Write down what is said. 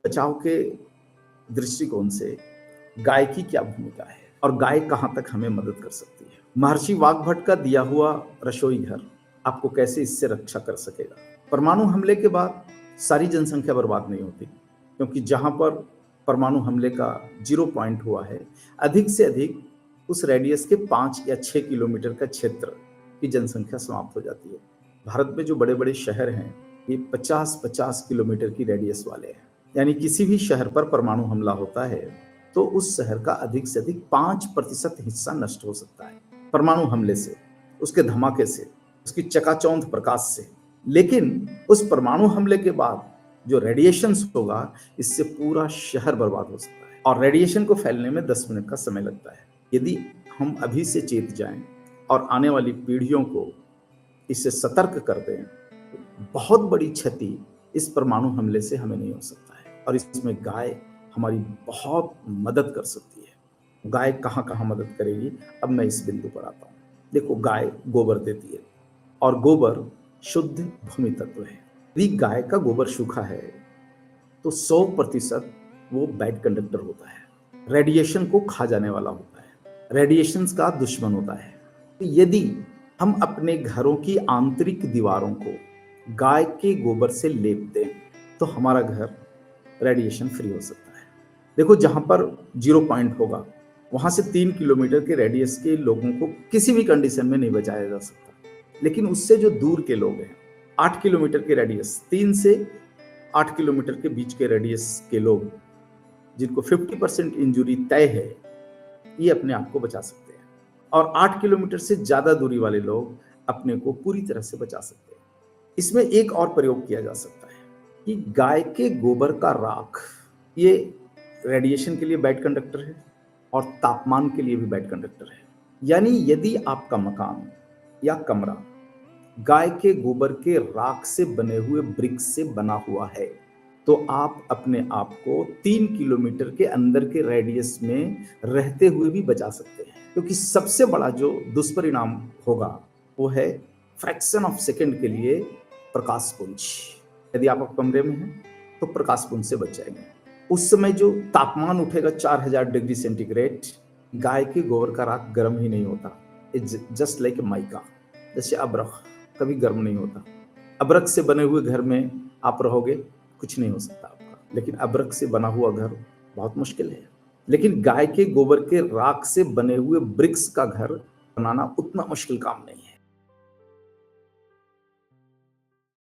बचाव के दृष्टिकोण से गाय की क्या भूमिका है और गाय कहाँ तक हमें मदद कर सकती है। महर्षि वाग्भट का दिया हुआ रसोई घर आपको कैसे इससे रक्षा कर सकेगा। परमाणु हमले के बाद सारी जनसंख्या बर्बाद नहीं होती, क्योंकि जहां पर परमाणु हमले का 0 पॉइंट हुआ है, अधिक से अधिक उस रेडियस के 5 या 6 किलोमीटर का क्षेत्र की जनसंख्या समाप्त हो जाती है। भारत में जो बड़े बड़े शहर हैं, ये 50-50 किलोमीटर की रेडियस वाले हैं। यानी किसी भी शहर पर परमाणु हमला होता है तो उस शहर का अधिक से अधिक 5% हिस्सा नष्ट हो सकता है परमाणु हमले से, उसके धमाके से, उसकी चकाचौंध प्रकाश से। लेकिन उस परमाणु हमले के बाद जो रेडिएशन होगा, इससे पूरा शहर बर्बाद हो सकता है और रेडिएशन को फैलने में 10 मिनट का समय लगता है। यदि हम अभी से चेत जाएं और आने वाली पीढ़ियों को इससे सतर्क कर दें, बहुत बड़ी क्षति इस परमाणु हमले से हमें नहीं हो सकता है और इसमें गाय हमारी बहुत मदद कर सकती है। गाय कहाँ कहाँ मदद करेगी, अब मैं इस बिंदु पर आता हूँ। देखो, गाय गोबर देती है और गोबर शुद्ध भूमि तत्व है। यदि गाय का गोबर सूखा है तो 100% वो बैड कंडक्टर होता है, रेडिएशन को खा जाने वाला होता है, रेडिएशन का दुश्मन होता है। तो यदि हम अपने घरों की आंतरिक दीवारों को गाय के गोबर से लेप दें तो हमारा घर रेडिएशन फ्री हो सकता है। देखो, जहां पर 0 पॉइंट होगा वहां से 3 किलोमीटर के रेडियस के लोगों को किसी भी कंडीशन में नहीं बचाया जा सकता, लेकिन उससे जो दूर के लोग हैं, 8 किलोमीटर के रेडियस, 3 से 8 किलोमीटर के बीच के रेडियस के लोग जिनको 50% इंजुरी तय है, ये अपने आप को बचा सकते हैं और 8 किलोमीटर से ज्यादा दूरी वाले लोग अपने को पूरी तरह से बचा सकते हैं। इसमें एक और प्रयोग किया जा सकता है कि गाय के गोबर का राख, ये रेडिएशन के लिए बैड कंडक्टर है और तापमान के लिए भी बैड कंडक्टर है। यानी यदि आपका मकान या कमरा गाय के गोबर के राख से बने हुए ब्रिक से बना हुआ है तो आप अपने आप को 3 किलोमीटर के अंदर के रेडियस में रहते हुए भी बचा सकते हैं, क्योंकि सबसे बड़ा जो दुष्परिणाम होगा वो है फ्रैक्शन ऑफ सेकंड के लिए प्रकाश पुंज। यदि आप कमरे में हैं तो प्रकाश पुंज से बच जाएंगे। उस समय जो तापमान उठेगा 4000 डिग्री सेंटीग्रेड, गाय के गोबर का राख गर्म ही नहीं होता। इट्स जस्ट लाइक माइका, जैसे अब्रक कभी गर्म नहीं होता। अब्रक से बने हुए घर में आप रहोगे, कुछ नहीं हो सकता आपका, लेकिन अब्रक से बना हुआ घर बहुत मुश्किल है। लेकिन गाय के गोबर के राख से बने हुए ब्रिक्स का घर बनाना उतना मुश्किल काम नहीं है।